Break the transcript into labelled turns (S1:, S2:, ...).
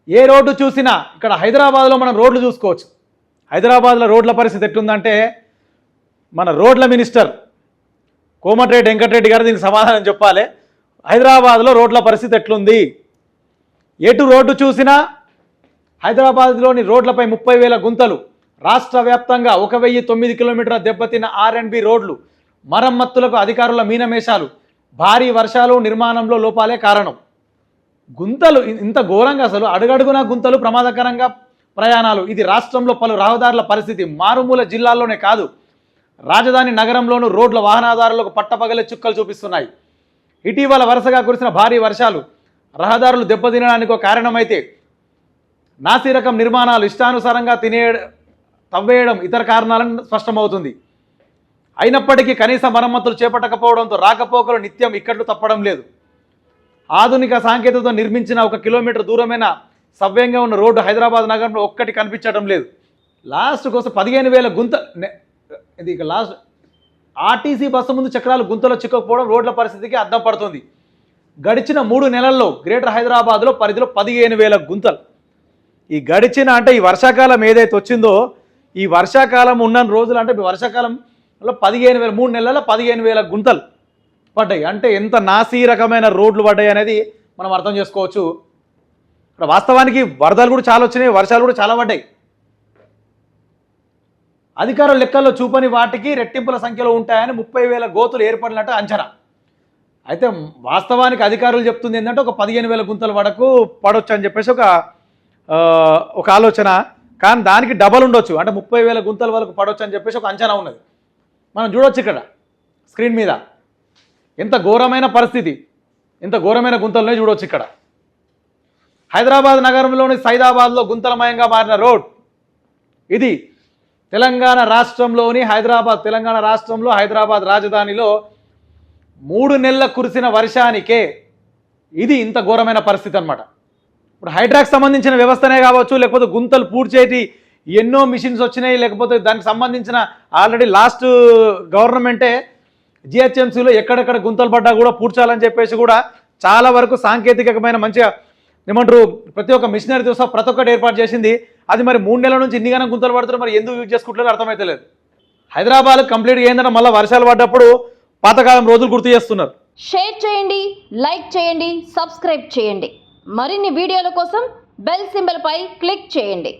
S1: ఏ road చూసినా ఇక్కడ హైదరాబాద్లో మనం రోడ్లు చూసుకోవచ్చు. హైదరాబాద్లో రోడ్ల పరిస్థితి ఎట్లుందంటే మన రోడ్ల మినిస్టర్ కోమటిరెడ్డి వెంకటరెడ్డి గారు దీనికి సమాధానం చెప్పాలి. హైదరాబాద్లో రోడ్ల పరిస్థితి ఎట్లుంది? ఎటు రోడ్డు చూసినా హైదరాబాద్లోని రోడ్లపై 30,000 గుంతలు. రాష్ట్ర వ్యాప్తంగా 1,009 కిలోమీటర్ల దెబ్బతిన్న R&B రోడ్లు. మరమ్మతులకు అధికారుల మీనమేషాలు. భారీ వర్షాలు, నిర్మాణంలో లోపాలే కారణం. గుంతలు ఇంత ఘోరంగా, అసలు అడుగడుగునా గుంతలు, ప్రమాదకరంగా ప్రయాణాలు. ఇది రాష్ట్రంలో పలు రహదారుల పరిస్థితి. మారుమూల జిల్లాల్లోనే కాదు, రాజధాని నగరంలోనూ రోడ్ల వాహనదారులకు పట్టపగలే చుక్కలు చూపిస్తున్నాయి. ఇటీవల వరుసగా కురిసిన భారీ వర్షాలు రహదారులు దెబ్బతినడానికి ఒక కారణమైతే, నాసిరకం నిర్మాణాలు ఇష్టానుసారంగా తవ్వేయడం ఇతర కారణాలను స్పష్టమవుతుంది. అయినప్పటికీ కనీస మరమ్మతులు చేపట్టకపోవడంతో రాకపోకలు నిత్యం ఇక్కట్లు తప్పడం లేదు. ఆధునిక సాంకేతికతతో నిర్మించిన 1 కిలోమీటర్ దూరమైన సవ్యంగా ఉన్న రోడ్డు హైదరాబాద్ నగరంలో ఒక్కటి కనిపించడం లేదు. లాస్ట్ కోసం 15,000 గుంత. ఇది ఇక లాస్ట్ ఆర్టీసీ బస్సు ముందు చక్రాలు గుంతలో చిక్కకపోవడం రోడ్ల పరిస్థితికి అద్దం పడుతుంది. గడిచిన 3 నెలల్లో గ్రేటర్ హైదరాబాద్లో పరిధిలో 15,000 గుంతలు. ఈ గడిచిన అంటే ఈ వర్షాకాలం ఏదైతే వచ్చిందో, ఈ వర్షాకాలం ఉన్న రోజులు అంటే వర్షాకాలంలో 15,000, 3 నెలల్లో 15,000 గుంతలు పడ్డాయి. అంటే ఎంత నాసీ రకమైన రోడ్లు పడ్డాయి అనేది మనం అర్థం చేసుకోవచ్చు. వాస్తవానికి వరదలు కూడా చాలా వచ్చినాయి, వర్షాలు కూడా చాలా పడ్డాయి. అధికారుల లెక్కల్లో చూపని వాటికి రెట్టింపుల సంఖ్యలో ఉంటాయని 30,000 గోతులు ఏర్పడినట్టు అంచనా. అయితే వాస్తవానికి అధికారులు చెప్తుంది ఏంటంటే ఒక 15,000 గుంతల వరకు పడవచ్చు అని చెప్పేసి ఒక ఆలోచన. కానీ దానికి డబల్ ఉండొచ్చు, అంటే 30,000 గుంతల వరకు పడవచ్చు అని చెప్పేసి ఒక అంచనా ఉన్నది. మనం చూడొచ్చు ఇక్కడ స్క్రీన్ మీద ఎంత ఘోరమైన పరిస్థితి, ఎంత ఘోరమైన గుంతలనే చూడవచ్చు. ఇక్కడ హైదరాబాద్ నగరంలోని సైదాబాద్లో గుంతలమయంగా మారిన రోడ్ ఇది. తెలంగాణ రాష్ట్రంలో హైదరాబాద్ రాజధానిలో 3 నెలల కురిసిన వర్షానికే ఇది ఇంత ఘోరమైన పరిస్థితి అన్నమాట. ఇప్పుడు హైడ్రాక్ సంబంధించిన వ్యవస్థనే కావచ్చు, లేకపోతే గుంతలు పూడ్చేటి ఎన్నో మిషన్స్ వచ్చినాయి, లేకపోతే దానికి సంబంధించిన ఆల్రెడీ లాస్ట్ గవర్నమెంటే జిహెచ్ఎంసీలో ఎక్కడెక్కడ గుంతలు పడ్డా కూడా పూడ్చాలని చెప్పేసి కూడా చాలా వరకు సాంకేతికమైన మంచిగా ఏమంటారు ప్రతి ఒక్క మిషనరీతో సహా ప్రతి ఒక్కటి ఏర్పాటు చేసింది. అది మరి 3 నెలల నుంచి ఇన్నిగానం గుంతలు పడుతున్నారు, మరి ఎందుకు యూజ్ చేసుకుంటారో అర్థమైతే లేదు. హైదరాబాద్ కంప్లీట్గా ఏంటంటే మళ్ళీ వర్షాలు పడ్డప్పుడు పాతకాలం రోజులు గుర్తు చేస్తున్నారు.
S2: షేర్ చేయండి, లైక్ చేయండి, సబ్స్క్రైబ్ చేయండి. మరిన్ని వీడియోల కోసం బెల్ సింబల్ పై క్లిక్ చేయండి.